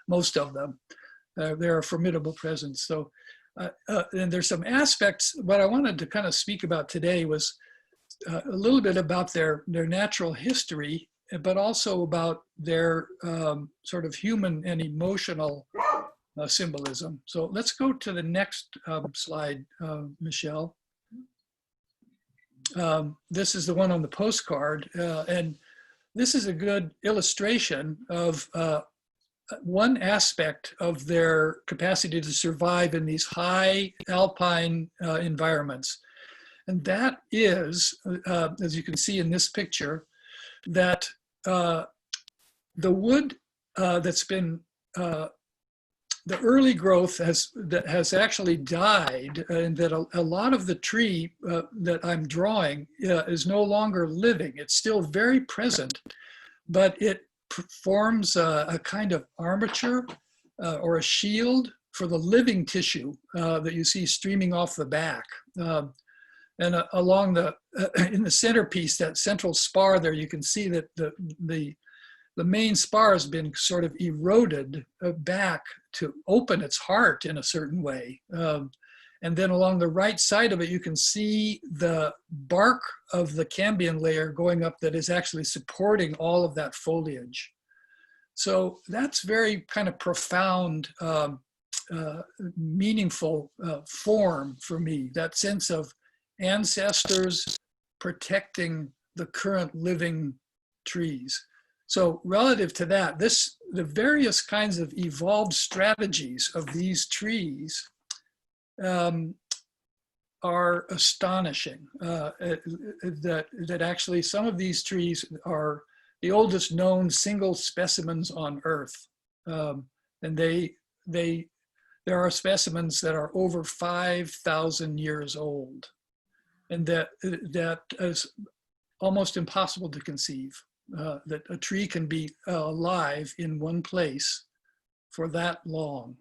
most of them. They're a formidable presence. So, and there's some aspects, what I wanted to kind of speak about today was a little bit about their natural history, but also about their sort of human and emotional symbolism. So let's go to the next slide, Michelle. This is the one on the postcard, and this is a good illustration of one aspect of their capacity to survive in these high alpine environments. And that is, as you can see in this picture, that the wood that's been, the early growth has actually died, and that a lot of the tree that I'm drawing is no longer living. It's still very present, but it forms a kind of armature or a shield for the living tissue that you see streaming off the back. And along in the centerpiece, that central spar there, you can see that the main spar has been sort of eroded back to open its heart in a certain way. And then along the right side of it, you can see the bark of the cambium layer going up that is actually supporting all of that foliage. So that's very kind of profound, meaningful form for me, that sense of ancestors protecting the current living trees. So relative to that, the various kinds of evolved strategies of these trees are astonishing. That actually some of these trees are the oldest known single specimens on Earth. And there are specimens that are over 5,000 years old. And that is almost impossible to conceive, that a tree can be alive in one place for that long.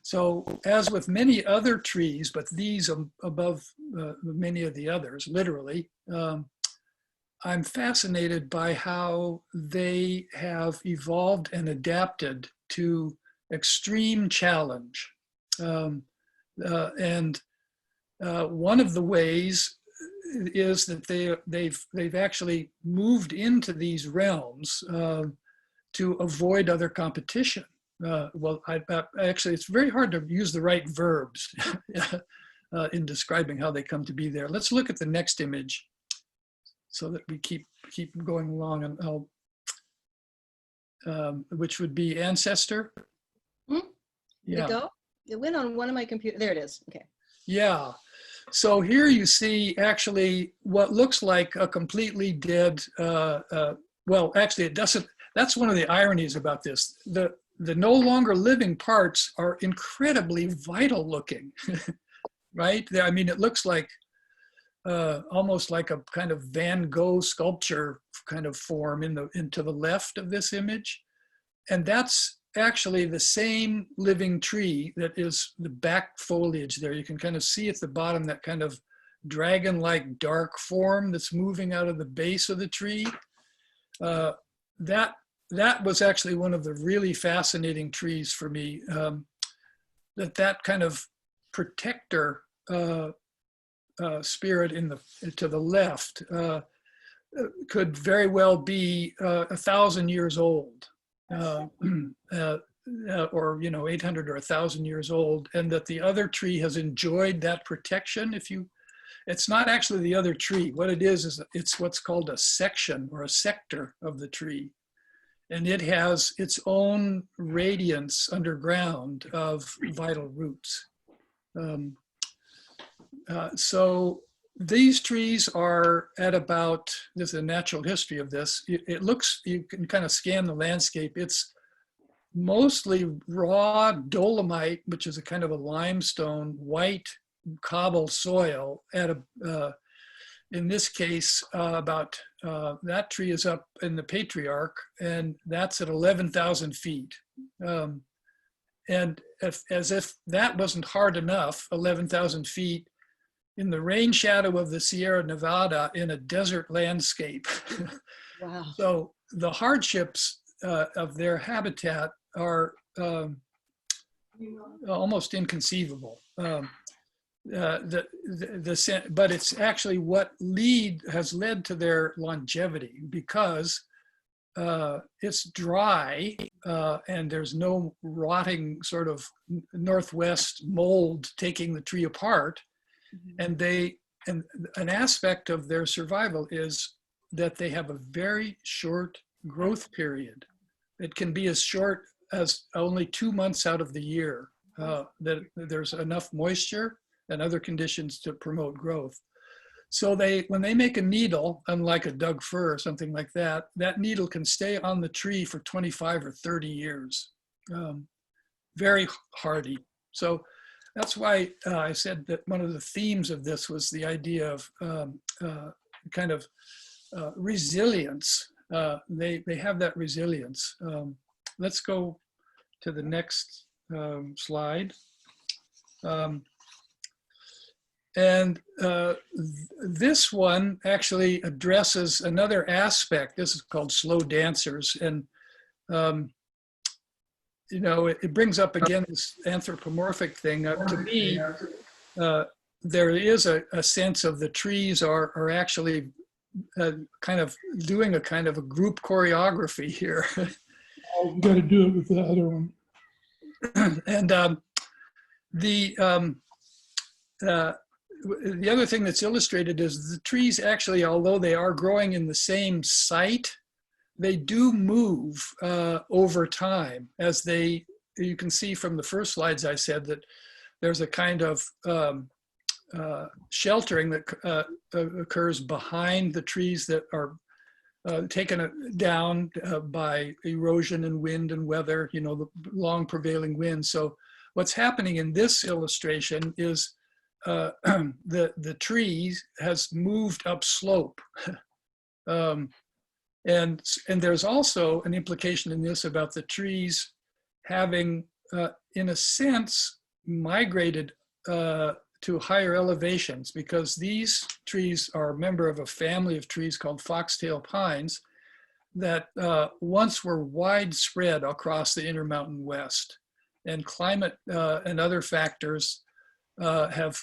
So as with many other trees, but these above many of the others, literally, I'm fascinated by how they have evolved and adapted to extreme challenge. One of the ways is that they've actually moved into these realms to avoid other competition. Actually, it's very hard to use the right verbs in describing how they come to be there. Let's look at the next image so that we keep going along, and which would be ancestor. Mm-hmm. Did it go? It went on one of my computers. There it is. Okay. Yeah. So here you see actually what looks like a completely dead, well, actually it doesn't, that's one of the ironies about this. The no longer living parts are incredibly vital looking, right? I mean, it looks like almost like a kind of Van Gogh sculpture kind of form to the left of this image. And that's actually the same living tree that is the back foliage there. You can kind of see at the bottom that kind of dragon-like dark form that's moving out of the base of the tree. That was actually one of the really fascinating trees for me, that kind of protector spirit to the left could very well be 1,000 years old. Or 800 or 1,000 years old, and that the other tree has enjoyed that protection. It's not actually the other tree. What it is it's what's called a section or a sector of the tree, and it has its own radiance underground of vital roots. So these trees are at about, there's a natural history of this. It looks, you can kind of scan the landscape. It's mostly raw dolomite, which is a kind of a limestone, white cobble soil at in this case, that tree is up in the Patriarch, and that's at 11,000 feet. And as if that wasn't hard enough, 11,000 feet, in the rain shadow of the Sierra Nevada in a desert landscape. Wow. So the hardships of their habitat are almost inconceivable. But it's actually what has led to their longevity, because it's dry and there's no rotting sort of northwest mold taking the tree apart. And an aspect of their survival is that they have a very short growth period. It can be as short as only 2 months out of the year, that there's enough moisture and other conditions to promote growth. So when they make a needle, unlike a Doug fir or something like that, that needle can stay on the tree for 25 or 30 years. Very hardy. So that's why I said that one of the themes of this was the idea of kind of resilience. They have that resilience. Let's go to the next slide. This one actually addresses another aspect. This is called slow dancers. And, you know, it brings up again this anthropomorphic thing. To me, there is a sense of the trees are actually kind of doing a kind of a group choreography here. Oh, you got to do it with the other one. And the other thing that's illustrated is the trees actually, although they are growing in the same site, they do move over time. As you can see from the first slides, I said that there's a kind of sheltering that occurs behind the trees that are taken down by erosion and wind and weather, you know, the long prevailing winds. So what's happening in this illustration is the tree has moved upslope. And there's also an implication in this about the trees having, in a sense, migrated to higher elevations, because these trees are a member of a family of trees called foxtail pines that once were widespread across the Intermountain West. And climate and other factors have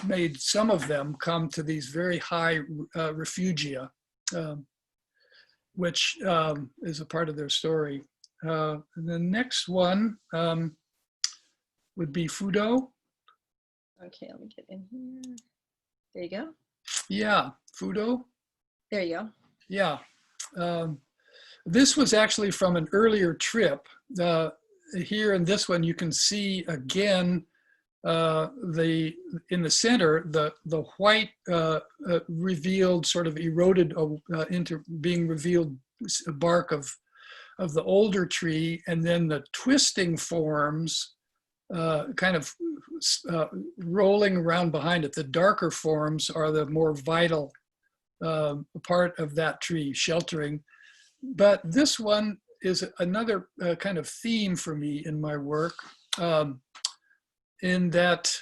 made some of them come to these very high refugia, which is a part of their story. The next one would be Fudo. Okay, let me get in here. There you go. Yeah, Fudo. There you go. Yeah. This was actually from an earlier trip. Here in this one, you can see again in the center, the white revealed, sort of eroded into being revealed bark of the older tree, and then the twisting forms kind of rolling around behind it. The darker forms are the more vital part of that tree, sheltering. But this one is another kind of theme for me in my work, in that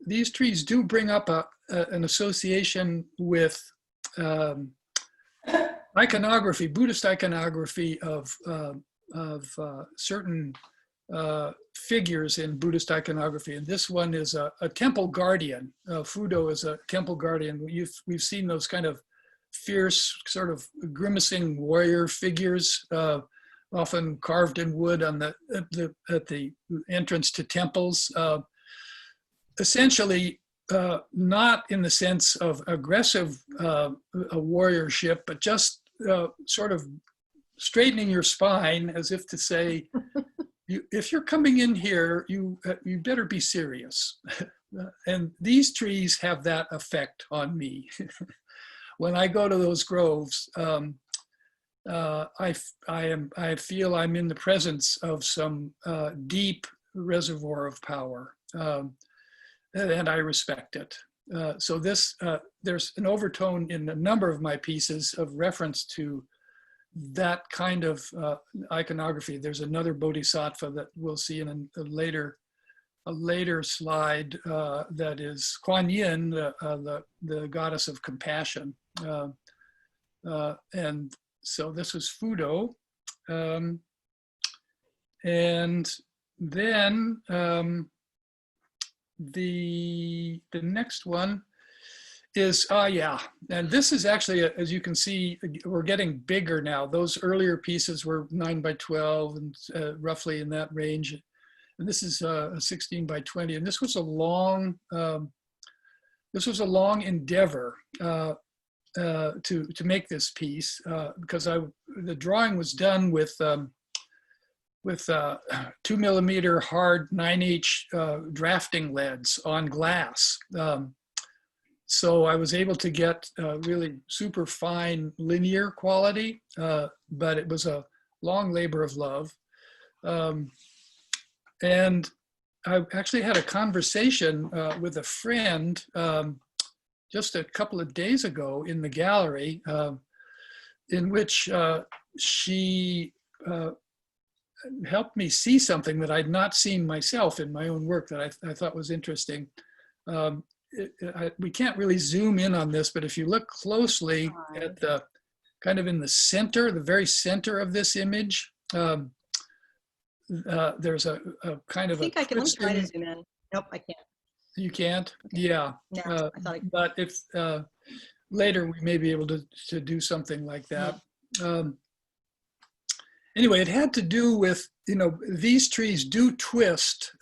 these trees do bring up an association with iconography, Buddhist iconography of certain figures in Buddhist iconography. And this one is a temple guardian. Fudo is a temple guardian. We've seen those kind of fierce, sort of grimacing warrior figures, often carved in wood at the entrance to temples. Essentially, not in the sense of aggressive warriorship, but just sort of straightening your spine, as if to say, if you're coming in here, you better be serious. And these trees have that effect on me. When I go to those groves, I feel I'm in the presence of some deep reservoir of power, and I respect it. So there's an overtone in a number of my pieces of reference to that kind of iconography. There's another bodhisattva that we'll see in a later slide that is Kuan Yin, the goddess of compassion. And so this was Fudo. And then the next one is, yeah, and this is actually, as you can see, we're getting bigger now. Those earlier pieces were 9 by 12 and roughly in that range. And this is a 16 by 20. And this was a long endeavor to make this piece because the drawing was done with 2mm hard 9H drafting leads on glass. So I was able to get really super fine linear quality, but it was a long labor of love. And I actually had a conversation with a friend just a couple of days ago in the gallery, in which she helped me see something that I'd not seen myself in my own work that I thought was interesting. We can't really zoom in on this, but if you look closely at the kind of in the center, the very center of this image, there's a kind of I think I can. Let me try to zoom in. Nope, I can't. You can't? Okay. Yeah. No, I thought I could. But if later we may be able to do something like that. Anyway, it had to do with, these trees do twist.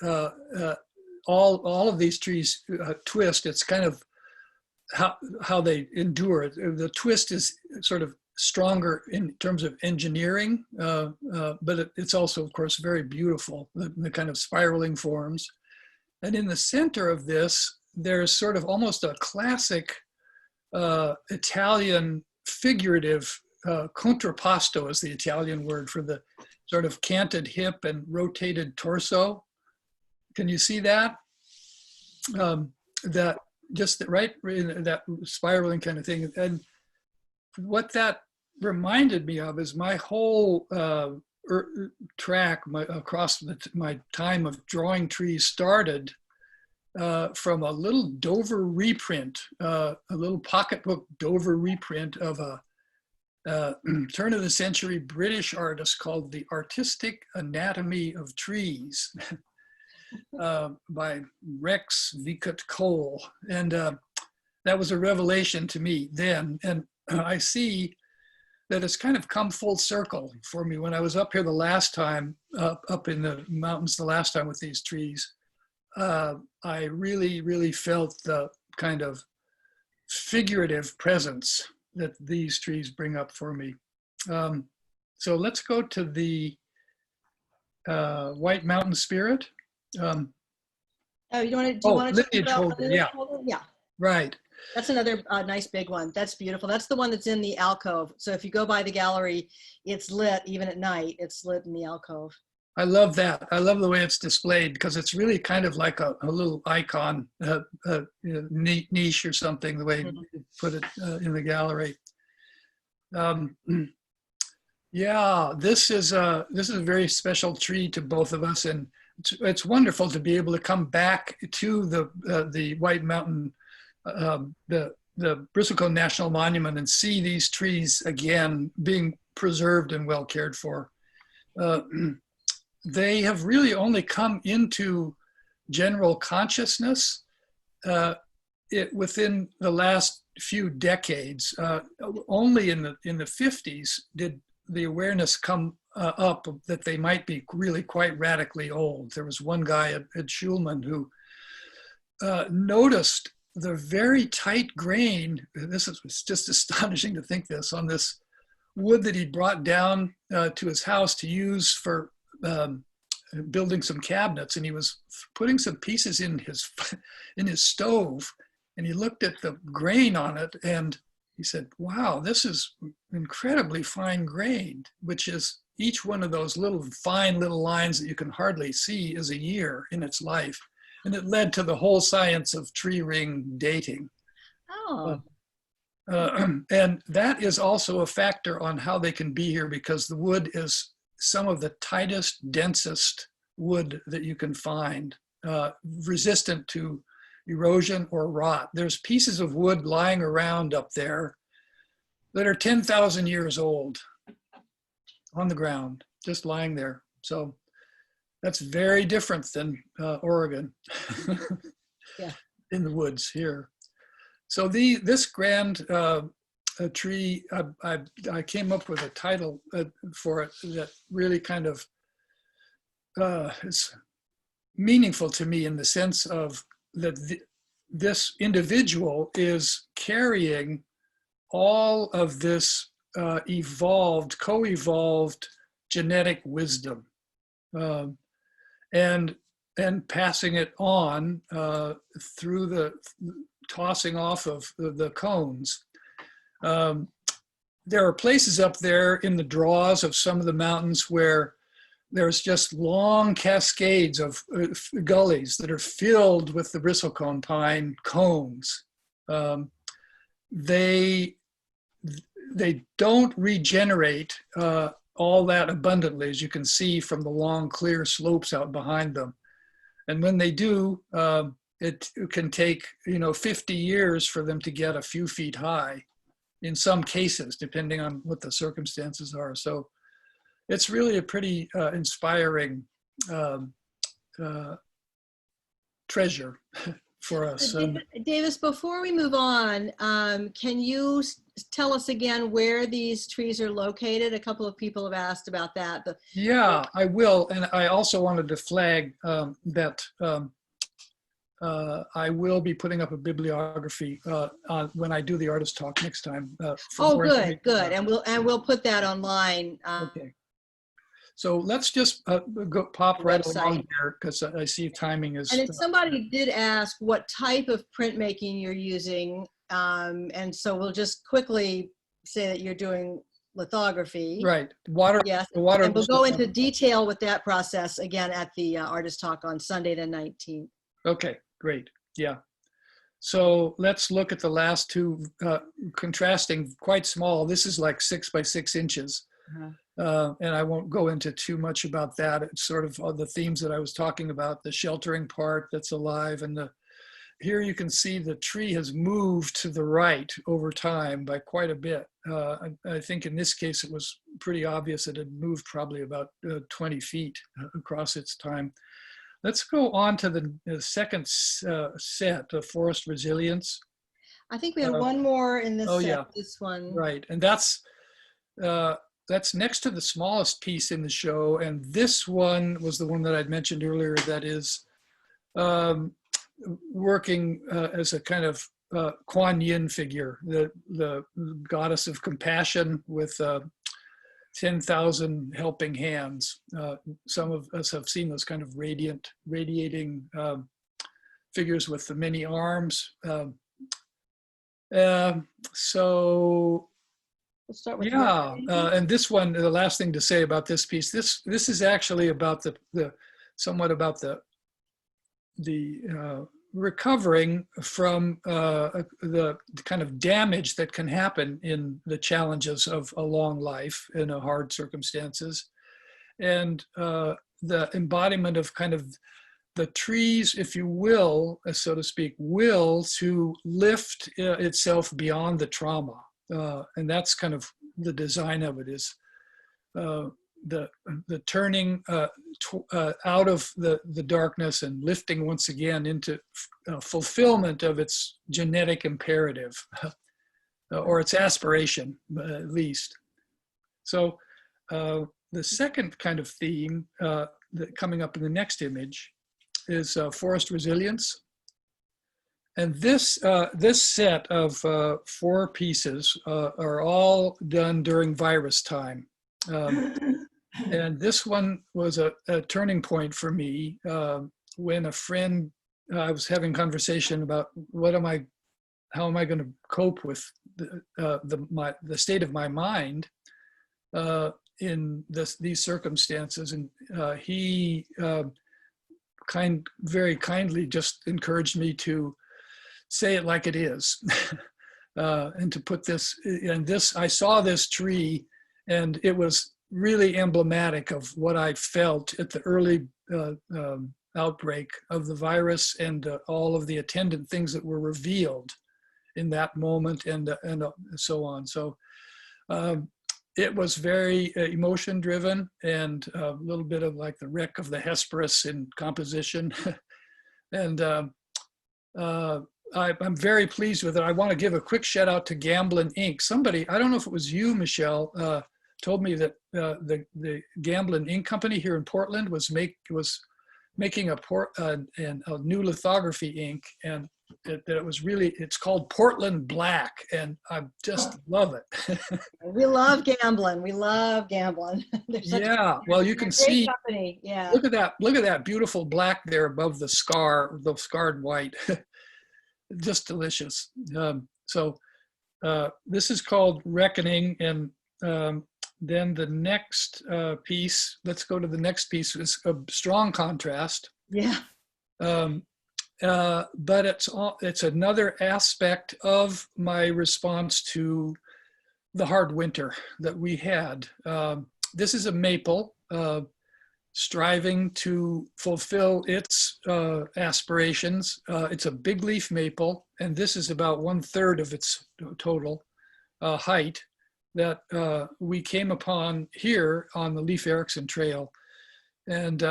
All of these trees twist. It's kind of how they endure. The twist is sort of stronger in terms of engineering, but it's also, of course, very beautiful, the kind of spiraling forms. And in the center of this, there's sort of almost a classic Italian figurative contrapposto is the Italian word for the sort of canted hip and rotated torso. Can you see that? That just right in that spiraling kind of thing. And what that reminded me of is my whole track across my time of drawing trees started from a little Dover reprint, a little pocketbook Dover reprint of a turn of the century British artist called The Artistic Anatomy of Trees by Rex Vicut Cole. And that was a revelation to me then. And I see that it's kind of come full circle for me. When I was up here the last time, up in the mountains the last time with these trees, I really, really felt the kind of figurative presence that these trees bring up for me. So let's go to the White Mountain Spirit. Oh, you want to? Lineage holder, yeah. Yeah. Right. That's another nice big one. That's beautiful. That's the one that's in the alcove. So if you go by the gallery, it's lit even at night. It's lit in the alcove. I love that. I love the way it's displayed because it's really kind of like a little icon, niche or something, the way you put it in the gallery. Yeah, this is a very special tree to both of us, and it's wonderful to be able to come back to the White Mountain, the Bristlecone National Monument, and see these trees again being preserved and well cared for. They have really only come into general consciousness within the last few decades. Only in the 50s did the awareness come up that they might be really quite radically old. There was one guy, Ed Schulman, who noticed the very tight grain. This is just astonishing to think this, on this wood that he brought down to his house to use for building some cabinets, and he was putting some pieces in his stove, and he looked at the grain on it, and he said, "Wow, this is incredibly fine grained," which is each one of those little fine little lines that you can hardly see is a year in its life, and it led to the whole science of tree ring dating. Oh. And that is also a factor on how they can be here, because the wood is some of the tightest, densest wood that you can find, resistant to erosion or rot. There's pieces of wood lying around up there that are 10,000 years old on the ground, just lying there. So That's very different than Oregon. Yeah. In the woods here. So this grand tree, I came up with a title for it that really kind of is meaningful to me in the sense of that this individual is carrying all of this co-evolved genetic wisdom, and passing it on through the tossing off of the cones. There are places up there in the draws of some of the mountains where there's just long cascades of gullies that are filled with the bristlecone pine cones. They don't regenerate all that abundantly, as you can see from the long, clear slopes out behind them. And when they do, it can take 50 years for them to get a few feet high, in some cases, depending on what the circumstances are. So it's really a pretty inspiring treasure for us. Davis, before we move on, can you tell us again where these trees are located? A couple of people have asked about that. Yeah, I will. And I also wanted to flag that I will be putting up a bibliography when I do the artist talk next time. Oh, good. And we'll put that online. Okay. So let's just pop right along here, because I see timing is. And if somebody did ask what type of printmaking you're using, and so we'll just quickly say that you're doing lithography. Right. Yes. And we'll go into detail with that process again at the artist talk on Sunday the 19th. Okay, great. Yeah. So let's look at the last two, contrasting, quite small. This is like 6 by 6 inches. And I won't go into too much about that. It's sort of the themes that I was talking about, the sheltering part that's alive. And here you can see the tree has moved to the right over time by quite a bit. I think in this case, it was pretty obvious it had moved probably about 20 feet across its time. Let's go on to the second set of forest resilience. I think we have one more in this set, yeah. This one. Right, and that's next to the smallest piece in the show, and this one was the one that I'd mentioned earlier that is working as a kind of Kuan Yin figure, the goddess of compassion with 10,000 helping hands. Some of us have seen those kind of radiating figures with the many arms. So We'll start with and this one, the last thing to say about this piece, this is actually about somewhat about the recovering from the kind of damage that can happen in the challenges of a long life in a hard circumstances, and the embodiment of kind of the trees, if you will, so to speak, will to lift itself beyond the trauma. And that's kind of the design of it, is the turning out of the darkness and lifting once again into fulfillment of its genetic imperative, or its aspiration, at least. So the second kind of theme coming up in the next image is forest resilience. And this set of 4 pieces are all done during virus time. And this one was a turning point for me when a friend, I was having conversation about how am I going to cope with the state of my mind in these circumstances. And he very kindly just encouraged me to say it like it is, and to put this, I saw this tree, and it was really emblematic of what I felt at the early outbreak of the virus, and all of the attendant things that were revealed in that moment, and so on. So it was very emotion driven and a little bit of like the wreck of the Hesperus in composition. And I'm very pleased with it. I want to give a quick shout out to Gamblin Inc. Somebody, I don't know if it was you, Michelle, told me that the Gamblin Inc. company here in Portland was making a new lithography ink, and that it was really, it's called Portland Black, and I just love it. We love Gamblin. We love Gamblin. Yeah, well, you can great see, company. Yeah. look at that beautiful black there above the scarred white. Just delicious. This is called Reckoning, and then the next piece, let's go to the next piece, is a strong contrast. Yeah. But it's another aspect of my response to the hard winter that we had. This is a maple striving to fulfill its aspirations. It's a big leaf maple, and this is about 1/3 of its total height that we came upon here on the Leif Erikson Trail. And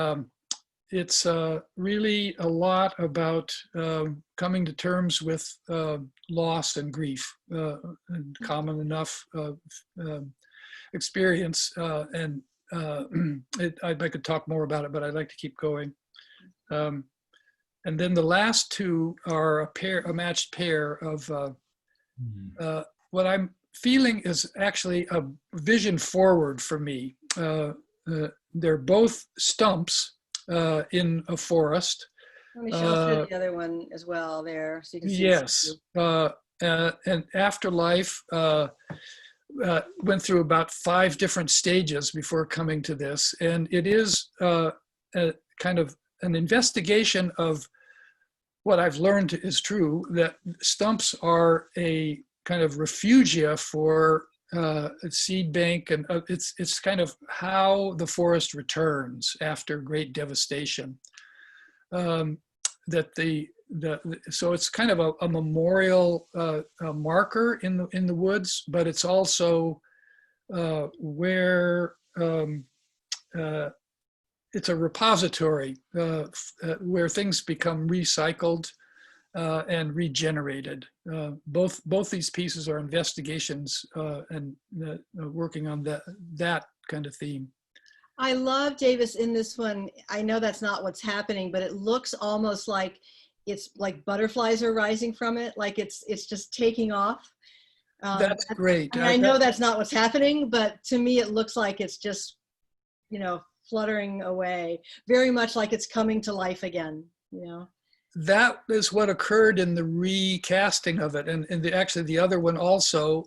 it's really a lot about coming to terms with loss and grief, and common enough experience. I could talk more about it, but I'd like to keep going. And then the last two are a matched pair of what I'm feeling is actually a vision forward for me. They're both stumps in a forest. Let me show the other one as well there, so you can see. Yes, and Afterlife went through about 5 different stages before coming to this, and it is a kind of an investigation of what I've learned is true, that stumps are a kind of refugia for a seed bank, and it's kind of how the forest returns after great devastation. So it's kind of a memorial marker in the woods, but it's also where it's a repository where things become recycled and regenerated. Both these pieces are investigations and working on that kind of theme. I love, Davis, in this one, I know that's not what's happening, but it looks almost like it's like butterflies are rising from it, like it's just taking off. That's great. I mean, I know that's not what's happening, but to me it looks like it's just, fluttering away, very much like it's coming to life again, That is what occurred in the recasting of it, and actually the other one also.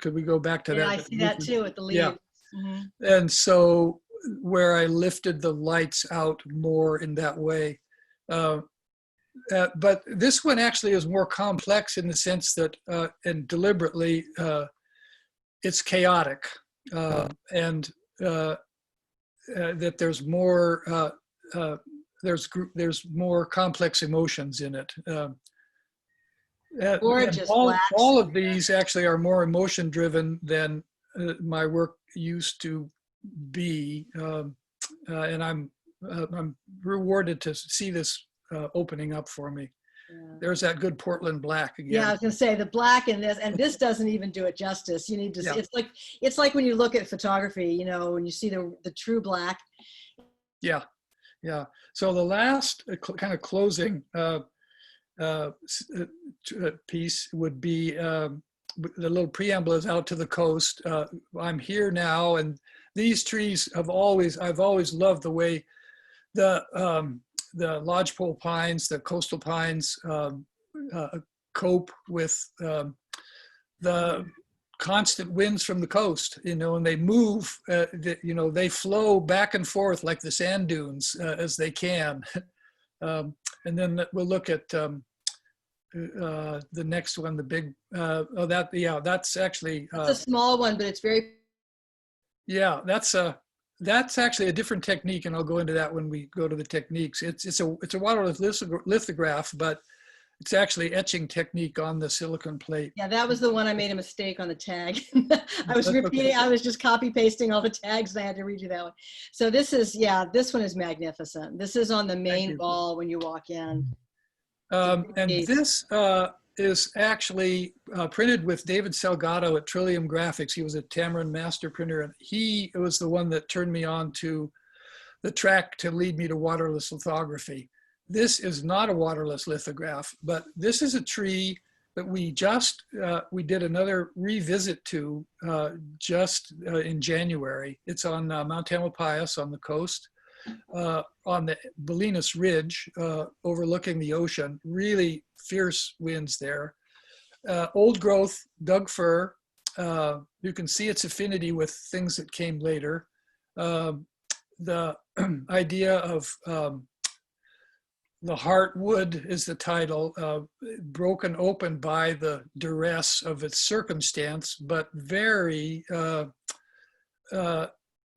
Could we go back to that? I see that too at the leaves. Yeah. Mm-hmm. And so where I lifted the lights out more in that way. But this one actually is more complex in the sense that, and deliberately, it's chaotic, and that there's more there's more complex emotions in it. Gorgeous. All of these actually are more emotion driven than my work used to be, and I'm rewarded to see this opening up for me. Yeah. There's that good Portland black again. Yeah, I was gonna say the black in this, and this doesn't even do it justice. You need to. Yeah. It's like when you look at photography, when you see the true black. Yeah, yeah. So the last kind of closing piece would be the little preamble is out to the coast. I'm here now, and these trees I've always loved the way the lodgepole pines, the coastal pines cope with the constant winds from the coast, and they move, they flow back and forth like the sand dunes as they can. And then we'll look at the next one, the big, that's actually. It's a small one, but it's very. Yeah, that's actually a different technique, and I'll go into that when we go to the techniques. It's a water lithograph, but it's actually etching technique on the silicone plate. Yeah, that was the one I made a mistake on the tag. I was That's repeating, okay. I was just copy pasting all the tags and I had to read you that one. So this is, yeah, this one is magnificent. This is on the main you. wall when you walk in. And Nice. this is actually printed with David Salgado at Trillium Graphics. He was a Tamarind master printer, and he was the one that turned me on to the track to lead me to waterless lithography. This is not a waterless lithograph, but this is a tree that we did another revisit to just in January. It's on Mount Tamalpais on the coast, on the Bolinas Ridge, overlooking the ocean. Really fierce winds there. Old growth Doug fir. You can see its affinity with things that came later. The idea of the heartwood is the title, broken open by the duress of its circumstance, but very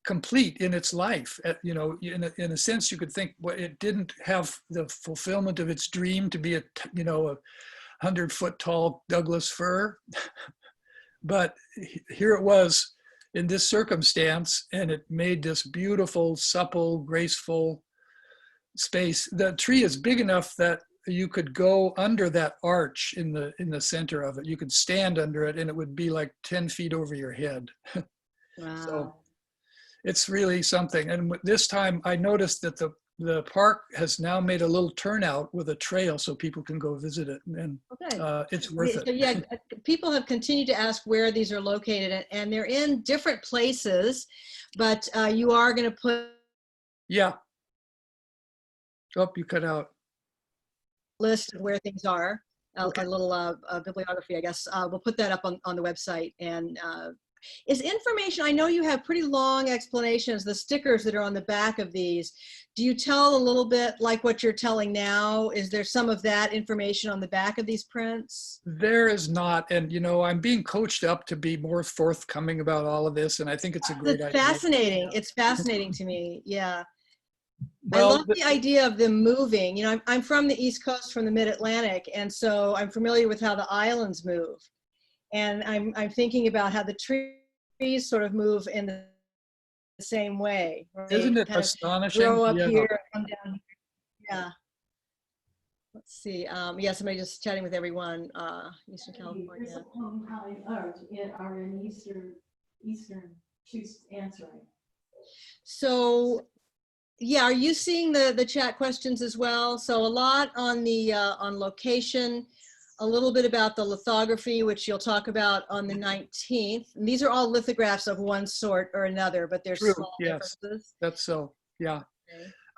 complete in its life. You know, in a sense, you could think, well, it didn't have the fulfillment of its dream to be a 100-foot tall Douglas fir, but here it was in this circumstance, and it made this beautiful, supple, graceful space. The tree is big enough that you could go under that arch in the center of it. You could stand under it and it would be like 10 feet over your head. Wow. So it's really something. And this time I noticed that the park has now made a little turnout with a trail so people can go visit it, and Okay. it's worth So it. yeah, people have continued to ask where these are located, and they're in different places, but you are going to put Yeah. Oh, you cut out. a list of where things are, Okay. a little bibliography, I guess. We'll put that up on the website. And is information, I know you have pretty long explanations, the stickers that are on the back of these. Do you tell a little bit like what you're telling now? Is there some of that information on the back of these prints? There is not, and I'm being coached up to be more forthcoming about all of this, and I think it's a great It's idea. fascinating. It's fascinating to me. Yeah. I Well, love the idea of them moving. I'm from the East Coast, from the Mid-Atlantic, and so I'm familiar with how the islands move. And I'm thinking about how the trees sort of move in the same way. Right? isn't it Kind of astonishing? grow up Yeah. here and come down here. Yeah. Let's see. Yeah, somebody just chatting with everyone. Eastern California. Are in Eastern, she's answering. So, yeah, are you seeing the chat questions as well? So a lot on the on location, a little bit about the lithography, which you'll talk about on the 19th. And these are all lithographs of one sort or another, but there's True, small yes. differences. That's so, yeah.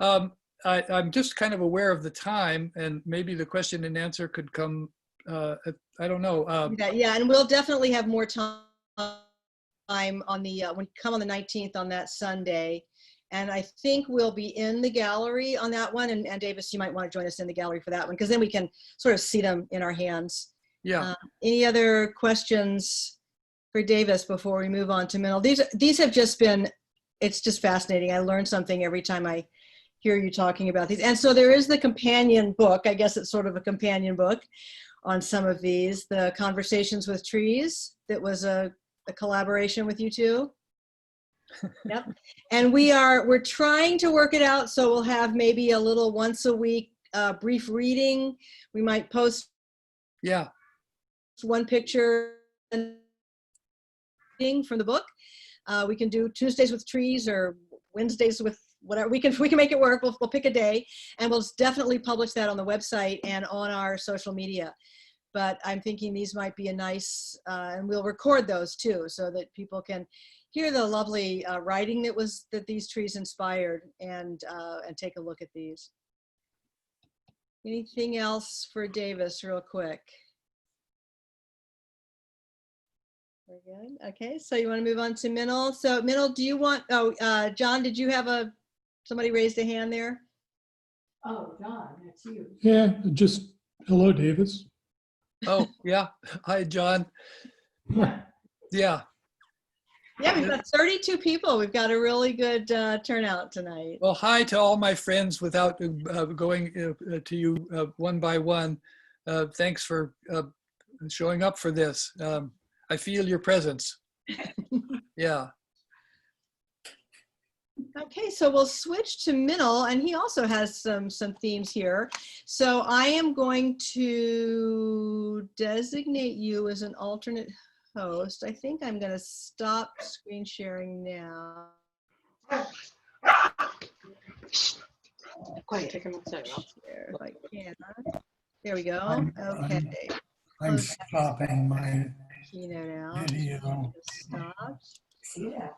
Okay. I'm just kind of aware of the time, and maybe the question and answer could come, I don't know. Yeah, and we'll definitely have more time on the, when you come on the 19th on that Sunday. And I think we'll be in the gallery on that one. And Davis, you might want to join us in the gallery for that one, because then we can sort of see them in our hands. Yeah. Any other questions for Davis before we move on to Minal? These have just been, it's just fascinating. I learn something every time I hear you talking about these. And so there is the companion book. I guess it's sort of a companion book on some of these. The Conversations with Trees, that was a collaboration with you two. Yep. And we're trying to work it out, so we'll have maybe a little once a week brief reading. We might post one picture from the book. We can do Tuesdays with trees or Wednesdays with whatever. We can make it work. We'll pick a day, and we'll definitely publish that on the website and on our social media. But I'm thinking these might be a nice, and we'll record those too, so that people can hear the lovely writing that these trees inspired, and take a look at these. Anything else for Davis real quick? We're good. Okay, so you want to move on to Minal. So Minal, do you want, John, did you have somebody raised a hand there? Oh, John, that's you. Yeah, just hello, Davis. Oh, yeah. Hi, John. Yeah. Yeah, we've got 32 people. We've got a really good turnout tonight. Well, hi to all my friends without going to you one by one. Thanks for showing up for this. I feel your presence. Yeah. Okay, so we'll switch to Minal, and he also has some themes here. So I am going to designate you as an alternate host. I think I'm going to stop screen sharing now. Quiet, take him outside. There, if I can. There we go. I'm- Okay. I'm stopping my Keynote now. video. Just stopped. See that?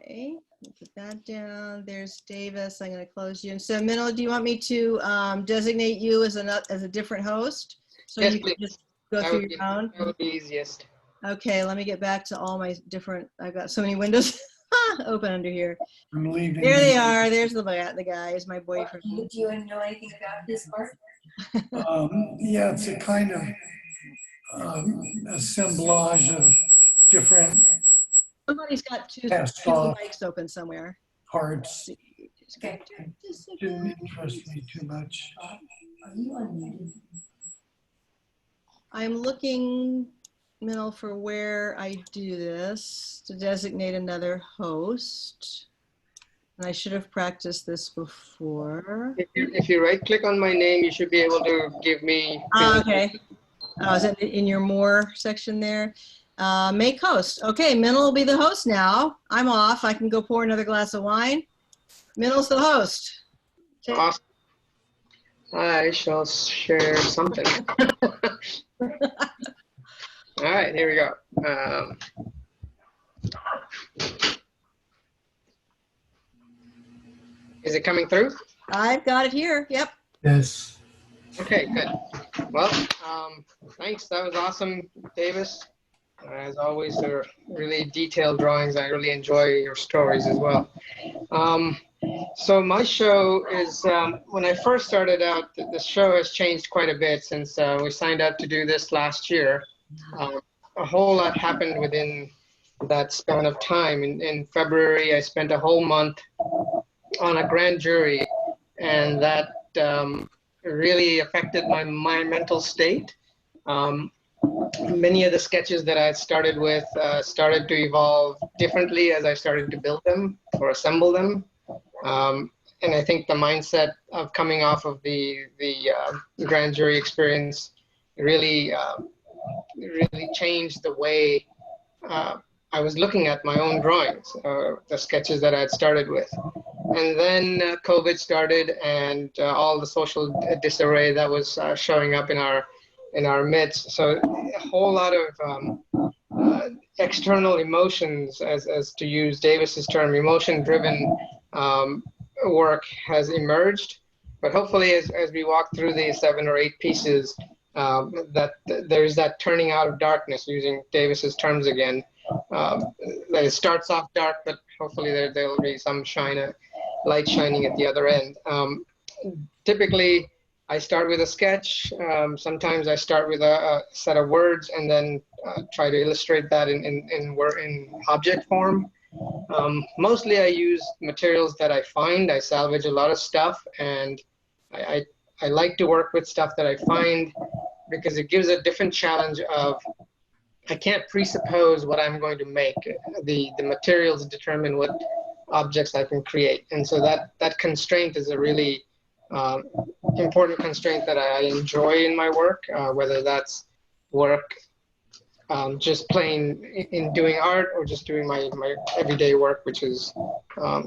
Okay, put that down. There's Davis. I'm going to close you. And so, Minal, do you want me to designate you as a different host? So Yes, you can please. just go That through would your own? That would be easiest. Okay, let me get back to all my different, I've got so many windows open under here. I'm leaving. There they are. There's the guy, is my boyfriend. Do you know anything about this part? Yeah, it's a kind of assemblage of different Somebody's got two Passed off. mics open somewhere. parts. Okay. Just a Didn't second. interest me too much. Are you unmuted? I'm looking, Minal, for where I do this to designate another host. And I should have practiced this before. If you right click on my name, you should be able to give me. Okay. Oh, is it in your more section there? Make host. Okay, Minal will be the host now. I'm off. I can go pour another glass of wine. Minal's the host. Okay. Awesome. I shall share something. All right, here we go. Is it coming through? I've got it here. Yep. Yes. Okay, good. Well, thanks. That was awesome, Davis. As always, they're really detailed drawings. I really enjoy your stories as well. So my show is, when I first started out, the show has changed quite a bit since we signed up to do this last year. A whole lot happened within that span of time. In February, I spent a whole month on a grand jury, and that really affected my mental state. Many of the sketches that I had started with started to evolve differently as I started to build them or assemble them. And I think the mindset of coming off of the grand jury experience really changed the way I was looking at my own drawings, the sketches that I had started with. And then COVID started, and all the social disarray that was showing up in our midst. So a whole lot of external emotions, as to use Davis's term, emotion-driven work has emerged. But hopefully, as we walk through these 7 or 8 pieces, that there's that turning out of darkness, using Davis's terms again. That it starts off dark, but hopefully there'll be some light shining at the other end. Typically, I start with a sketch. Sometimes I start with a set of words and then try to illustrate that in object form. Mostly I use materials that I find. I salvage a lot of stuff, and I like to work with stuff that I find because it gives a different challenge of, I can't presuppose what I'm going to make. The materials determine what objects I can create. And so that constraint is a really important constraint that I enjoy in my work, whether that's work just plain in doing art or just doing my everyday work, which is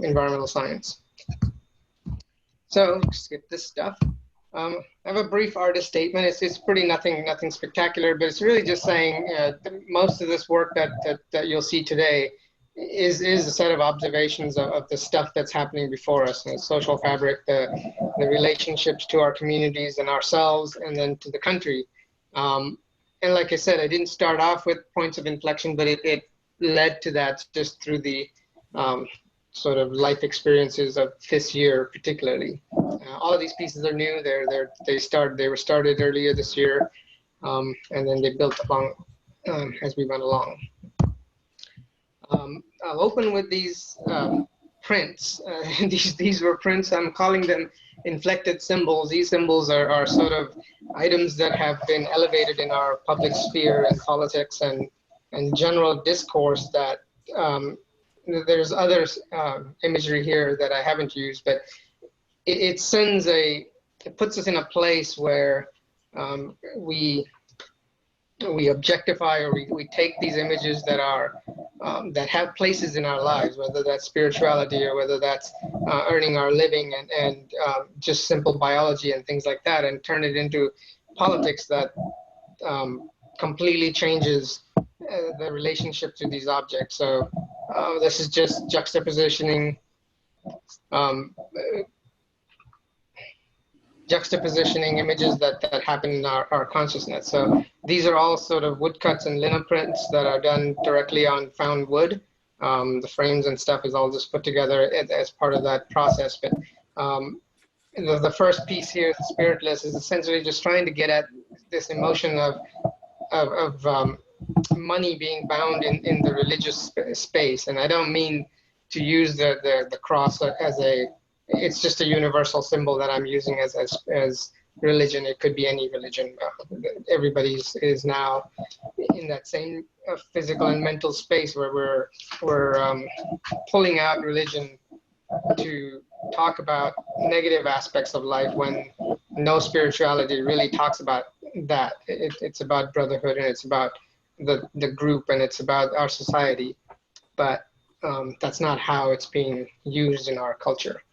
environmental science. So skip this stuff. I have a brief artist statement. It's pretty nothing spectacular, but it's really just saying most of this work that you'll see today is a set of observations of the stuff that's happening before us, the social fabric, the relationships to our communities and ourselves, and then to the country. And like I said, I didn't start off with points of inflection, but it led to that just through the sort of life experiences of this year, particularly. All of these pieces are new. They were started earlier this year, and then they built along as we went along. I'll open with these prints. These were prints. I'm calling them inflected symbols. These symbols are sort of items that have been elevated in our public sphere and politics and general discourse that there's other imagery here that I haven't used, but it puts us in a place where we objectify, or we take these images that are that have places in our lives, whether that's spirituality or whether that's earning our living and just simple biology and things like that, and turn it into politics that completely changes the relationship to these objects. So this is just juxtapositioning images that happen in our consciousness. So these are all sort of woodcuts and lino prints that are done directly on found wood. The frames and stuff is all just put together as part of that process. But the first piece here, the spiritless, is essentially just trying to get at this emotion of money being bound in the religious space. And I don't mean to use the cross as it's just a universal symbol that I'm using as religion. It could be any religion. Everybody is now in that same physical and mental space where we're pulling out religion to talk about negative aspects of life, when no spirituality really talks about that. It's about brotherhood, and it's about the group, and it's about our society. But that's not how it's being used in our culture.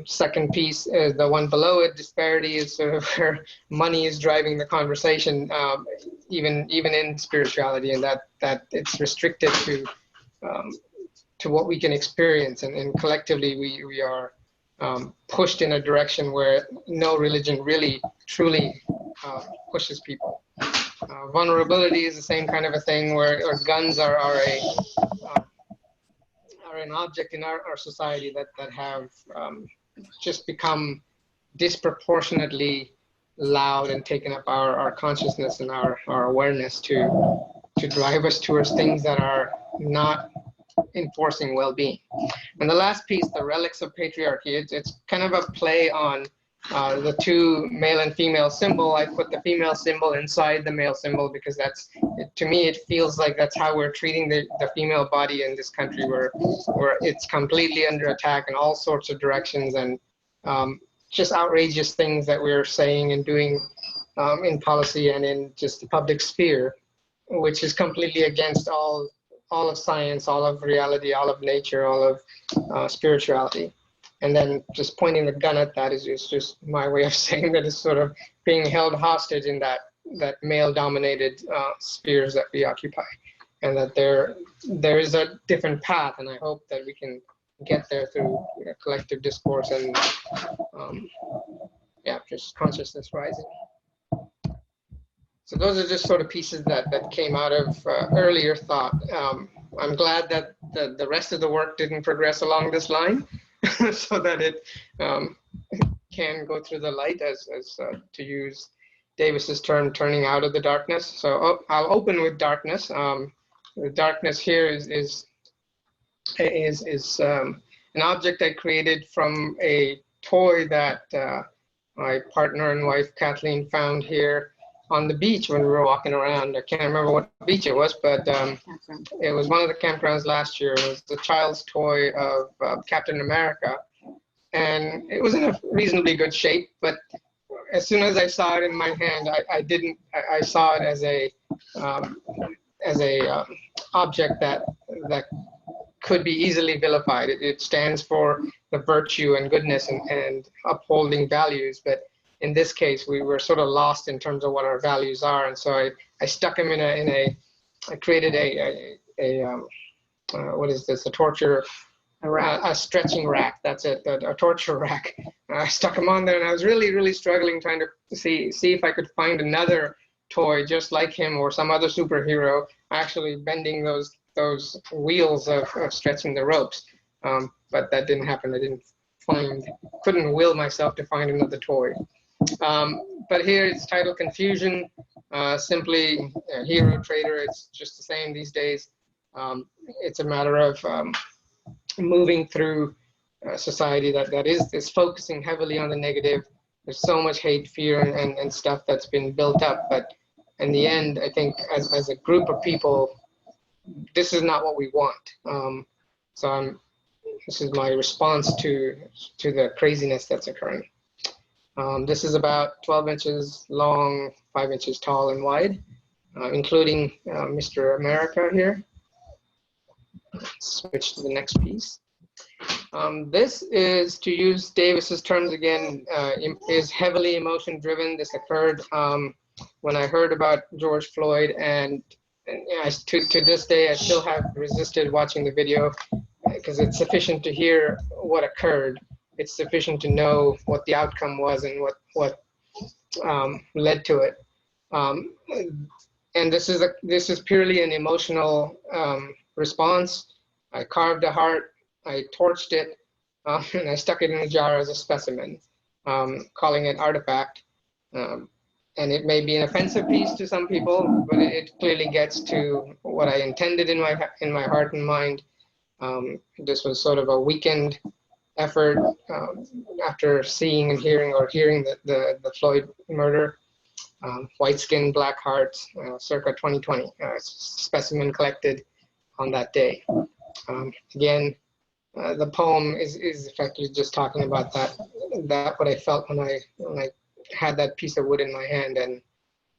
Second piece is the one below it. Disparity is sort of where money is driving the conversation, even in spirituality, and that it's restricted to what we can experience, and collectively we are pushed in a direction where no religion really truly pushes people. Vulnerability is the same kind of a thing, where guns are an object in our society that have just become disproportionately loud and taken up our consciousness and our awareness to drive us towards things that are not enforcing well-being. And the last piece, the relics of patriarchy, it's kind of a play on the two male and female symbol. I put the female symbol inside the male symbol because to me, it feels like that's how we're treating the female body in this country, where it's completely under attack in all sorts of directions, and just outrageous things that we're saying and doing in policy and in just the public sphere, which is completely against all of science, all of reality, all of nature, all of spirituality. And then just pointing the gun at that is just my way of saying that it's sort of being held hostage in that male-dominated spheres that we occupy, and that there is a different path, and I hope that we can get there through collective discourse and just consciousness rising. So those are just sort of pieces that came out of earlier thought. I'm glad that the rest of the work didn't progress along this line, so that it can go through the light, as to use Davis's term, turning out of the darkness. So I'll open with darkness. The darkness here is an object I created from a toy that my partner and wife Kathleen found here on the beach when we were walking around. I can't remember what beach it was, but it was one of the campgrounds last year. It was the child's toy of Captain America, and it was in a reasonably good shape. But as soon as I saw it in my hand, I saw it as a object that could be easily vilified. It stands for the virtue and goodness and upholding values, but in this case, we were sort of lost in terms of what our values are, and so I stuck him I created what is this? A stretching rack. That's it, a torture rack. I stuck him on there, and I was really, really struggling trying to see if I could find another toy just like him or some other superhero actually bending those wheels of stretching the ropes. But that didn't happen. Couldn't will myself to find another toy. But here it's titled Confusion, simply hero trader. It's just the same these days. It's a matter of moving through a society that is focusing heavily on the negative. There's so much hate, fear, and stuff that's been built up. But in the end, I think as a group of people, this is not what we want. This is my response to the craziness that's occurring. This is about 12 inches long, 5 inches tall and wide, including Mr. America here. Switch to the next piece. This is, to use Davis's terms again, is heavily emotion driven. This occurred when I heard about George Floyd, and to this day, I still have resisted watching the video because it's sufficient to hear what occurred. It's sufficient to know what the outcome was and what led to it. And this is purely an emotional response. I carved a heart, I torched it, and I stuck it in a jar as a specimen, calling it artifact. And it may be an offensive piece to some people, but it clearly gets to what I intended in my heart and mind. This was sort of a weekend effort after seeing and hearing the Floyd murder. White skin, black heart, circa 2020, specimen collected on that day. Again, the poem is effectively just talking about that what I felt when I had that piece of wood in my hand, and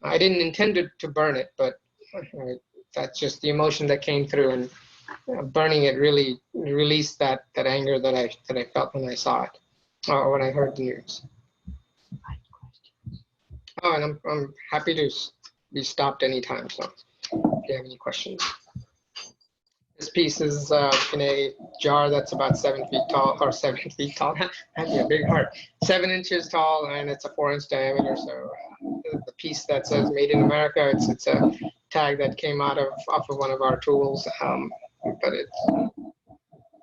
I didn't intend to burn it, but that's just the emotion that came through, and burning it really released that anger that I felt when I saw it, or when I heard the news. Oh, and I'm happy to be stopped anytime, so if you have any questions. This piece is in a jar that's about 7 feet tall, or 7 feet tall, that'd be a big heart, 7 inches tall, and it's a 4-inch diameter. So the piece that says "Made in America," it's a tag that came off of one of our tools, but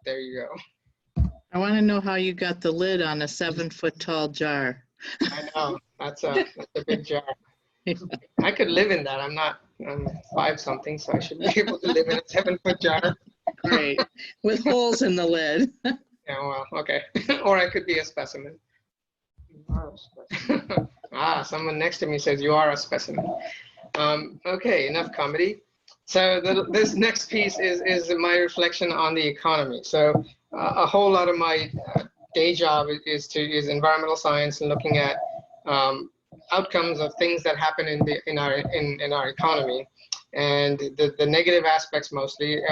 there you go. I want to know how you got the lid on a 7-foot tall jar. I know, that's a big jar. I could live in that. I'm 5 something, so I should be able to live in a 7-foot jar. Great, with holes in the lid. Yeah, well, okay. Or I could be a specimen. Someone next to me says you are a specimen. Okay, enough comedy. So this next piece is my reflection on the economy. So a whole lot of my day job is environmental science and looking at outcomes of things that happen in our economy, and the negative aspects mostly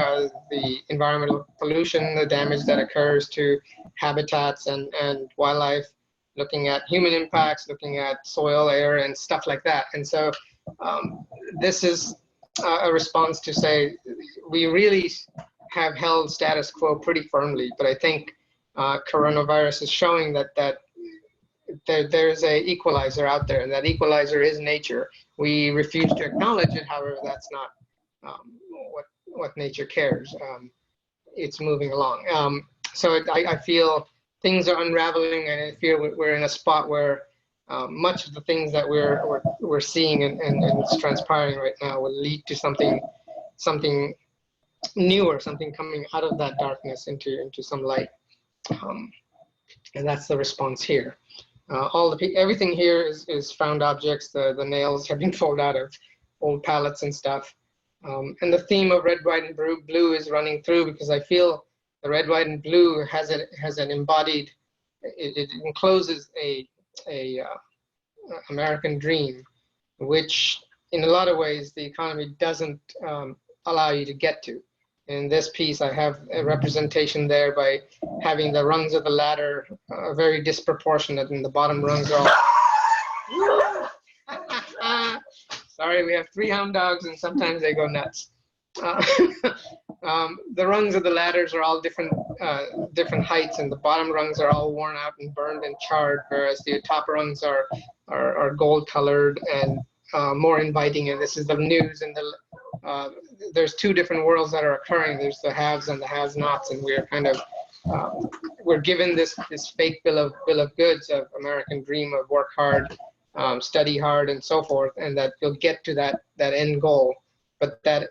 the environmental pollution, the damage that occurs to habitats and wildlife, looking at human impacts, looking at soil, air, and stuff like that. And so this is a response to say we really have held status quo pretty firmly, but I think coronavirus is showing that there's a equalizer out there, and that equalizer is nature. We refuse to acknowledge it. However, that's not what nature cares. It's moving along. So I feel things are unraveling, and I feel we're in a spot where much of the things that we're seeing and it's transpiring right now will lead to something newer, something coming out of that darkness into some light. And that's the response here. Everything here is found objects. The nails have been pulled out of old pallets and stuff. And the theme of red, white, and blue is running through, because I feel the red, white, and blue has an embodied. It encloses a American dream, which in a lot of ways the economy doesn't allow you to get to. In this piece, I have a representation there by having the rungs of the ladder very disproportionate, and the bottom rungs are all... Sorry, we have 3 hound dogs, and sometimes they go nuts. The rungs of the ladders are all different heights, and the bottom rungs are all worn out and burned and charred, whereas the top rungs are gold colored and more inviting. And this is the news, and there's 2 different worlds that are occurring. There's the haves and the has-nots, and we're kind of we're given this fake bill of goods of American dream of work hard, study hard, and so forth, and that you'll get to that end goal. But that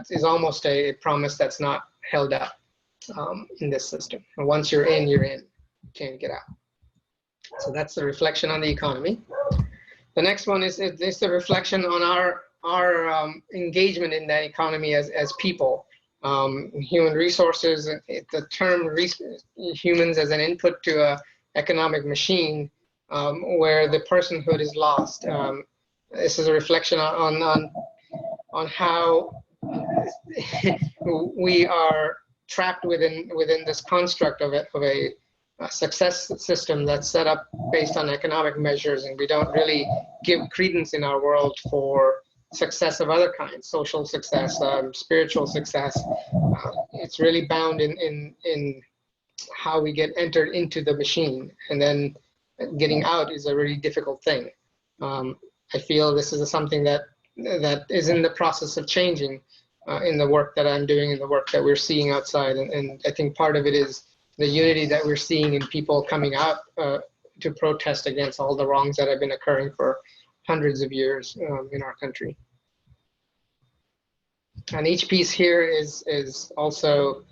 is almost a promise that's not held up. in this system. And once you're in, you're in. You can't get out. So that's the reflection on the economy. The next one is the reflection on our engagement in that economy as people. Human resources, the term humans as an input to a economic machine, where the personhood is lost. This is a reflection on how we are trapped within this construct of a success system that's set up based on economic measures, and we don't really give credence in our world for success of other kinds, social success, spiritual success. It's really bound in how we get entered into the machine, and then getting out is a really difficult thing. I feel this is something that is in the process of changing in the work that I'm doing and the work that we're seeing outside. And I think part of it is the unity that we're seeing in people coming out to protest against all the wrongs that have been occurring for hundreds of years in our country. And each piece here is also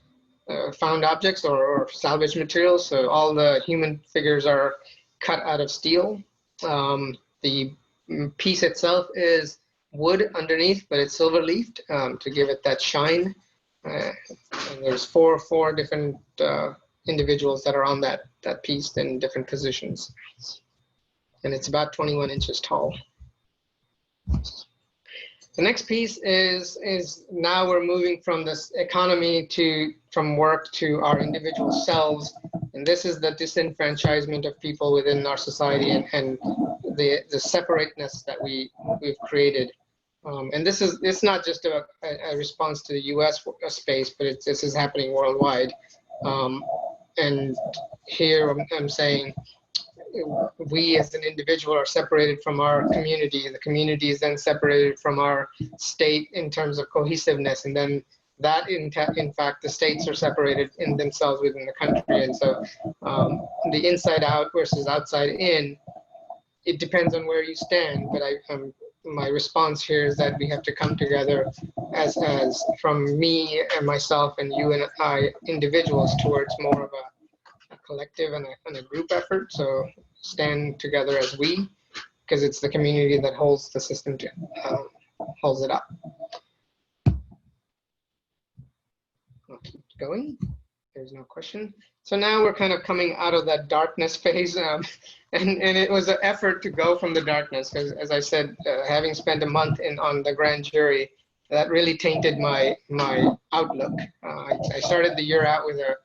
found objects or salvage materials. So all the human figures are cut out of steel. The piece itself is wood underneath, but it's silver leafed to give it that shine. And there's four different individuals that are on that piece in different positions. And it's about 21 inches tall. The next piece is now we're moving from this economy from work to our individual selves. And this is the disenfranchisement of people within our society and the separateness that we've created. And it's not just a response to the US space, but this is happening worldwide. And here I'm saying we as an individual are separated from our community. The community is then separated from our state in terms of cohesiveness. And then that, in fact, the states are separated in themselves within the country. And so the inside out versus outside in, it depends on where you stand. But my response here is that we have to come together as from me and myself and you and I individuals towards more of a collective and a group effort. So stand together as we, because it's the community that holds the system holds it up. I'll keep going. There's no question. So now we're kind of coming out of that darkness phase, and it was an effort to go from the darkness, because as I said, having spent a month on the grand jury, that really tainted my outlook. I started the year out with a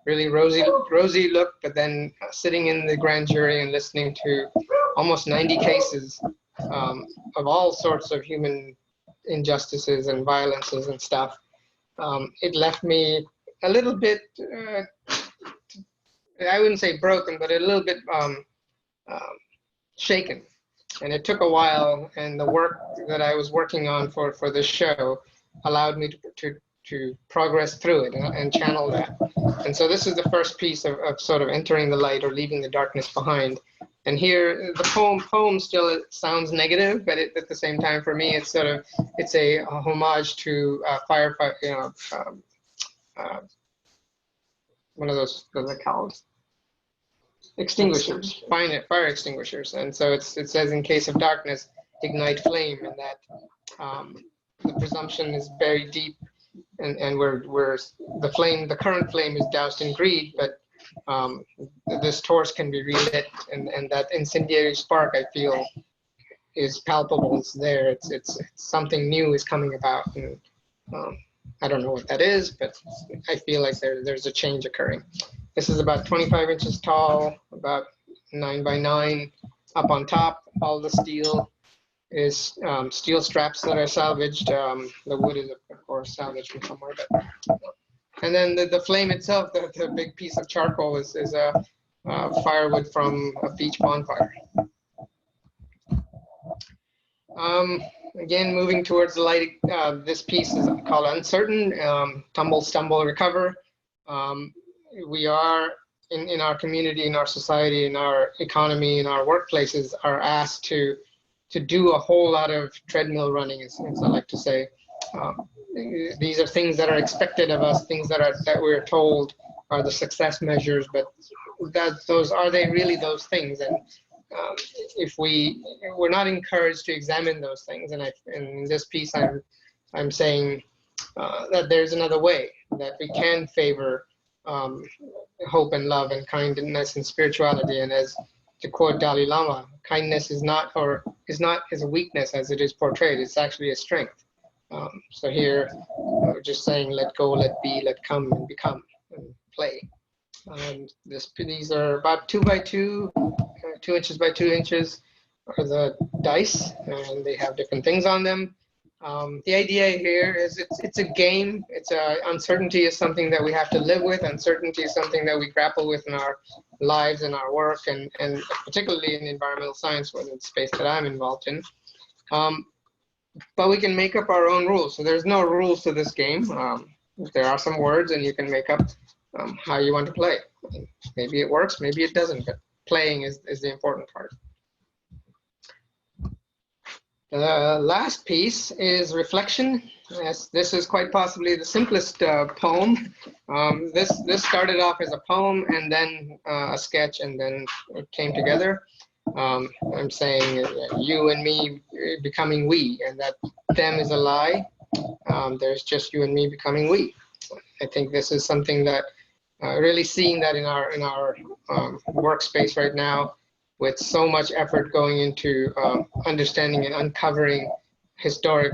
really rosy look, but then sitting in the grand jury and listening to almost 90 cases of all sorts of human injustices and violences and stuff, it left me a little bit, I wouldn't say broken, but a little bit shaken. And it took a while, and the work that I was working on for this show allowed me to progress through it and channel that. And so this is the first piece of sort of entering the light or leaving the darkness behind. And here, the poem still sounds negative, but at the same time, for me, it's a homage to firefighter, one of those, what are they called? Extinguishers, fire extinguishers. And so it says, in case of darkness, ignite flame, and that the presumption is very deep, and the current flame is doused in greed, but this torch can be relit, and that incendiary spark, I feel, is palpable. It's there. It's something new is coming about, and I don't know what that is, but I feel like there's a change occurring. This is about 25 inches tall, about 9 by 9. Up on top, all the steel is steel straps that are salvaged. The wood is, of course, salvaged from somewhere. And then the flame itself, the big piece of charcoal is firewood from a beach bonfire. Again, moving towards the light, this piece is called Uncertain, Tumble, Stumble, Recover. We are, in our community, in our society, in our economy, in our workplaces, are asked to do a whole lot of treadmill running, as I like to say. these are things that are expected of us, things that we're told are the success measures, but those are they really those things? And if we're not encouraged to examine those things, and in this piece I'm saying that there's another way, that we can favor hope and love and kindness and spirituality. And as to quote Dalai Lama, kindness is not as a weakness as it is portrayed. It's actually a strength. So here, we're just saying, let go, let be, let come and become and play. These are about 2 by 2, 2 inches by 2 inches are the dice, and they have different things on them. The idea here is it's a game. Uncertainty is something that we have to live with. Uncertainty is something that we grapple with in our lives and our work, and particularly in environmental science, where it's the space that I'm involved in. But we can make up our own rules. So there's no rules to this game. There are some words, and you can make up how you want to play. Maybe it works, maybe it doesn't, but playing is the important part. The last piece is reflection. Yes, this is quite possibly the simplest poem. This started off as a poem and then a sketch, and then it came together. I'm saying you and me becoming we, and that them is a lie. There's just you and me becoming we. I think this is something that really seeing that in our workspace right now, with so much effort going into understanding and uncovering historic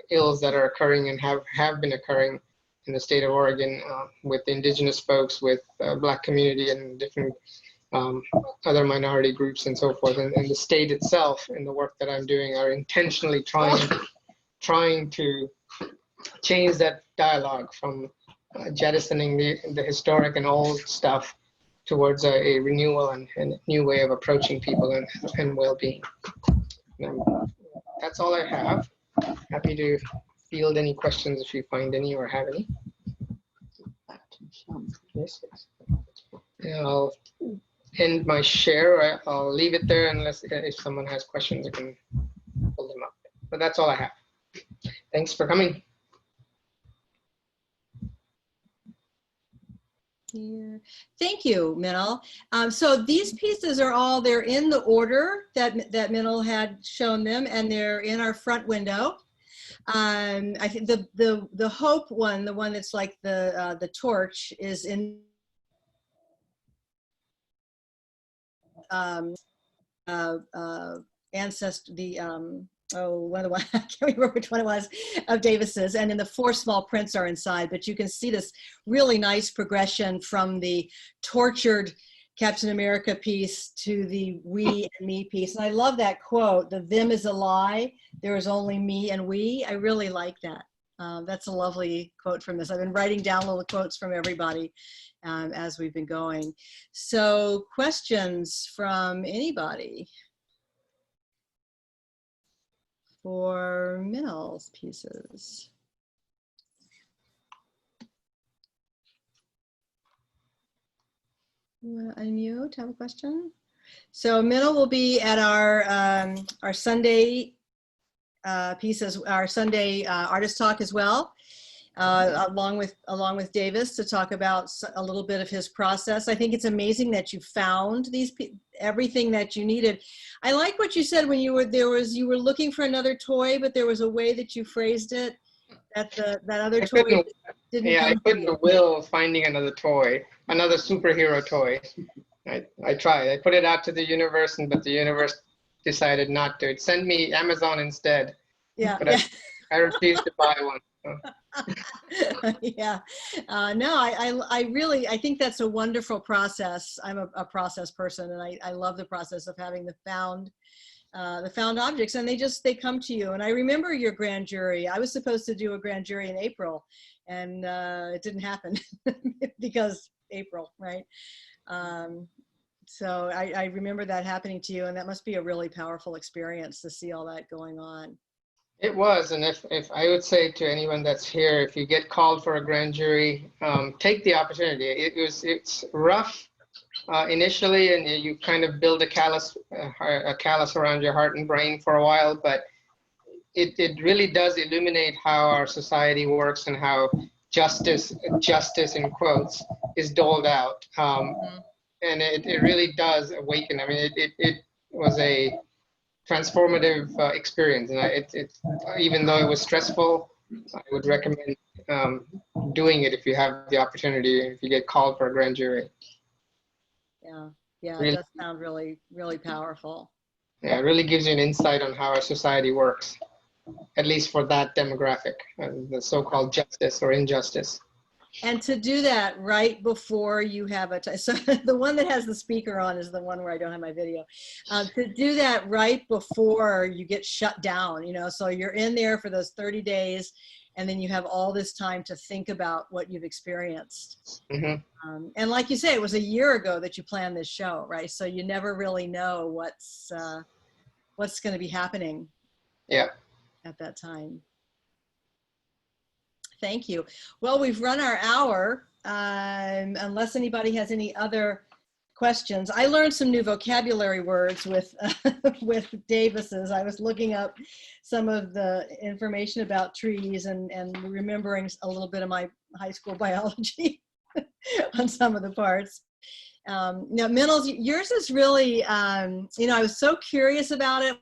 ills that are occurring and have been occurring in the state of Oregon with indigenous folks, with Black community and different other minority groups and so forth. And the state itself, in the work that I'm doing, are intentionally trying to change that dialogue from jettisoning the historic and old stuff towards a renewal and a new way of approaching people and well-being. That's all I have. Happy to field any questions if you find any or have any. Yes. Yeah, I'll end my share. I'll leave it there unless if someone has questions, I can pull them up. But that's all I have. Thanks for coming. Here. Thank you, Minal. So these pieces are they're in the order that Minal had shown them, and they're in our front window. I think the hope one, the one that's like the torch, is in ancestor one of the one I can't remember which one it was of Davis's, and then the 4 small prints are inside, but you can see this really nice progression from the tortured Captain America piece to the we and me piece. And I love that quote, the them is a lie, there is only me and we. I really like that. That's a lovely quote from this. I've been writing down little quotes from everybody as we've been going. So questions from anybody for Minal's pieces? You want to unmute, have a question? So Minal will be at our Sunday pieces, our Sunday artist talk as well, along with Davis, to talk about a little bit of his process. I think it's amazing that you found everything that you needed. I like what you said when you were you were looking for another toy, but there was a way that you phrased it that that other toy didn't. Yeah, I couldn't will finding another toy, another superhero toy. I tried. I put it out to the universe, but the universe decided not to. It sent me Amazon instead. Yeah. But I refused to buy one. So. Yeah. No, I think that's a wonderful process. I'm a process person, and I love the process of having the found objects, and they come to you. And I remember your grand jury. I was supposed to do a grand jury in April, and it didn't happen because April, right? So I remember that happening to you, and that must be a really powerful experience to see all that going on. It was, and if I would say to anyone that's here, if you get called for a grand jury, take the opportunity. It's rough initially, and you kind of build a callus around your heart and brain for a while, but it really does illuminate how our society works and how justice in quotes is doled out. And it really does awaken. I mean, it was a transformative experience. And even though it was stressful, I would recommend doing it if you have the opportunity, if you get called for a grand jury. Yeah, yeah, Really? it does sound really, really powerful. Yeah, it really gives you an insight on how our society works, at least for that demographic, the so-called justice or injustice. And to do that right before you have so the one that has the speaker on is the one where I don't have my video. To do that right before you get shut down, you know, so you're in there for those 30 days and then you have all this time to think about what you've experienced. Mm-hmm. And like you say, it was a year ago that you planned this show, right? So you never really know what's going to be happening Yeah. at that time. Thank you. Well, we've run our hour. Unless anybody has any other questions, I learned some new vocabulary words with with Davis's. I was looking up some of the information about trees and remembering a little bit of my high school biology on some of the parts. Now, Minal's, yours is really, you know, I was so curious about it.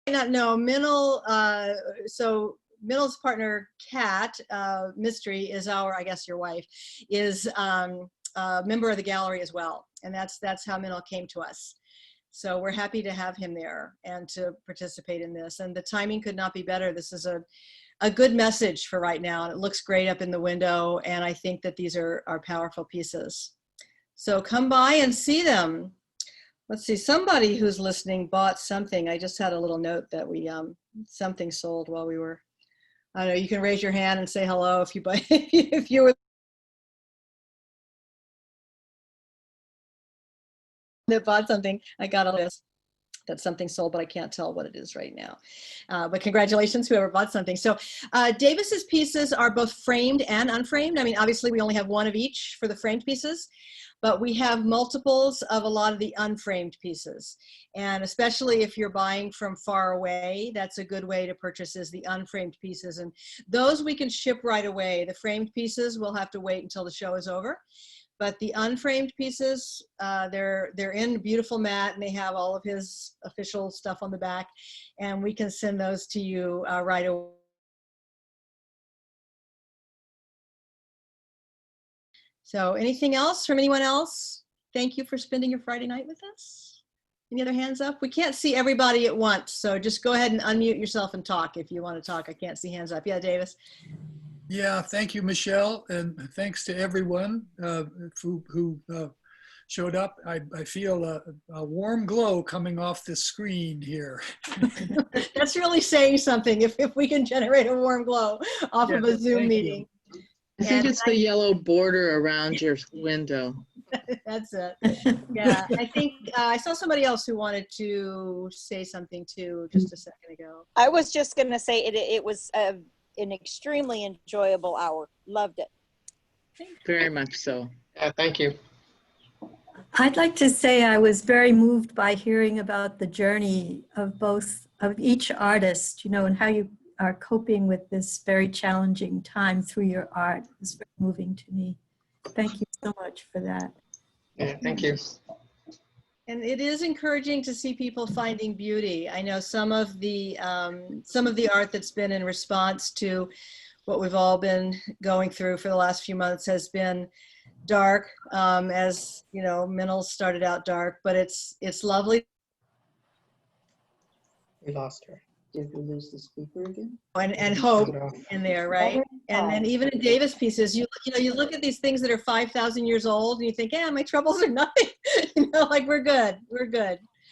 Not know Minal, so Minal's partner Kat, Mistry, is our, I guess your wife, is a member of the gallery as well, and that's how Minal came to us. So we're happy to have him there and to participate in this, and the timing could not be better. This is a good message for right now, and it looks great up in the window, and I think that these are powerful pieces. So come by and see them. Let's see, somebody who's listening bought something. I just had a little note that we, something sold while we were, I don't know, you can raise your hand and say hello if you buy, if you were that bought something. I got a list that something sold, but I can't tell what it is right now. But congratulations, whoever bought something. So Davis's pieces are both framed and unframed. I mean, obviously we only have one of each for the framed pieces, but we have multiples of a lot of the unframed pieces. And especially if you're buying from far away, that's a good way to purchase is the unframed pieces. And those we can ship right away. The framed pieces, we'll have to wait until the show is over. But the unframed pieces, they're in beautiful matte, and they have all of his official stuff on the back, and we can send those to you right away. So anything else from anyone else? Thank you for spending your Friday night with us. Any other hands up? We can't see everybody at once, so just go ahead and unmute yourself and talk if you want to talk. I can't see hands up. Yeah, Davis. Yeah, thank you, Michelle, and thanks to everyone who showed up. I feel a warm glow coming off the screen here. That's really saying something if we can generate a warm glow off of a Zoom meeting. I think it's the yellow border around your window. That's it. Yeah, I think I saw somebody else who wanted to say something too just a second ago. I was just going to say it was an extremely enjoyable hour. Loved it. Very much so. Yeah, thank you. I'd like to say I was very moved by hearing about the journey of each artist, you know, and how you are coping with this very challenging time through your art. It was very moving to me. Thank you so much for that. Yeah, thank you. And it is encouraging to see people finding beauty. I know some of the art that's been in response to what we've all been going through for the last few months has been dark, as you know, Minal started out dark, but it's lovely. We lost her. Did we lose the speaker again? And hope in there, right? And then even in Davis pieces, you look at these things that are 5,000 years old and you think, yeah, my troubles are nothing. You know, like we're good.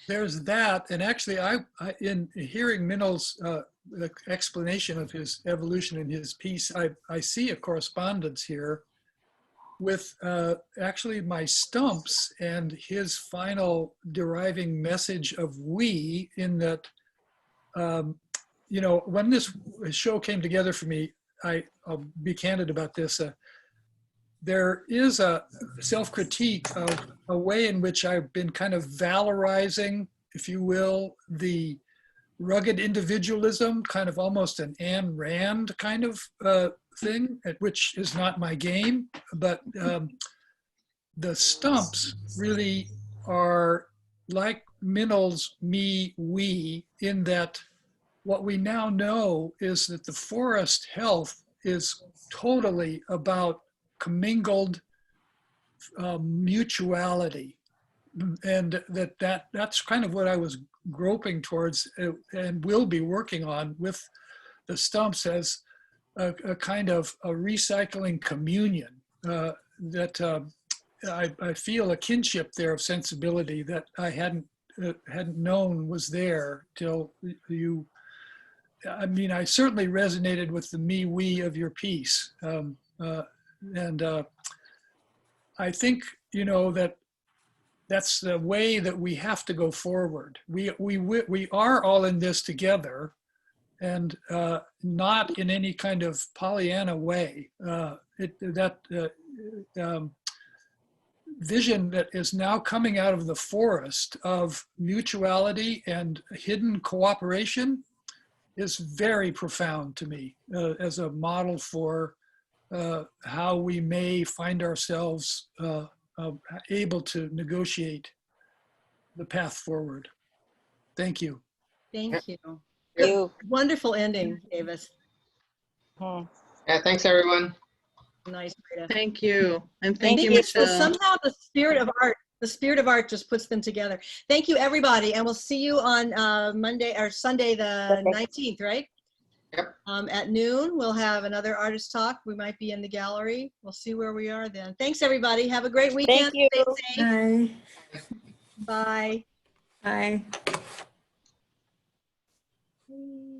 There's that, and actually, I in hearing Minal's explanation of his evolution in his piece, I see a correspondence here with actually my stumps and his final deriving message of we, in that, you know, when this show came together for me, I'll be candid about this. there is a self-critique of a way in which I've been kind of valorizing, if you will, the rugged individualism, kind of almost an Ayn Rand kind of thing, which is not my game. But the stumps really are like Minal's me, we, in that what we now know is that the forest health is totally about commingled mutuality. And that's kind of what I was groping towards and will be working on with the stumps as a kind of a recycling communion that I feel a kinship there of sensibility that I hadn't known was there till you. I mean, I certainly resonated with the me, we of your piece. And I think, you know, that's the way that we have to go forward. We are all in this together, and not in any kind of Pollyanna way. Vision that is now coming out of the forest of mutuality and hidden cooperation is very profound to me as a model for how we may find ourselves able to negotiate the path forward. Thank you. Thank you. You. Wonderful ending, Davis. Hmm. Yeah, thanks everyone. Nice, Rita. Thank you. And Thank thank you, you. So Michelle. somehow the spirit of art just puts them together. Thank you, everybody. And we'll see you on Monday or Sunday, the 19th, right? Yep. At noon, we'll have another artist talk. We might be in the gallery. We'll see where we are then. Thanks, everybody. Have a great weekend. Thank you. Stay safe. Bye. Bye. Bye.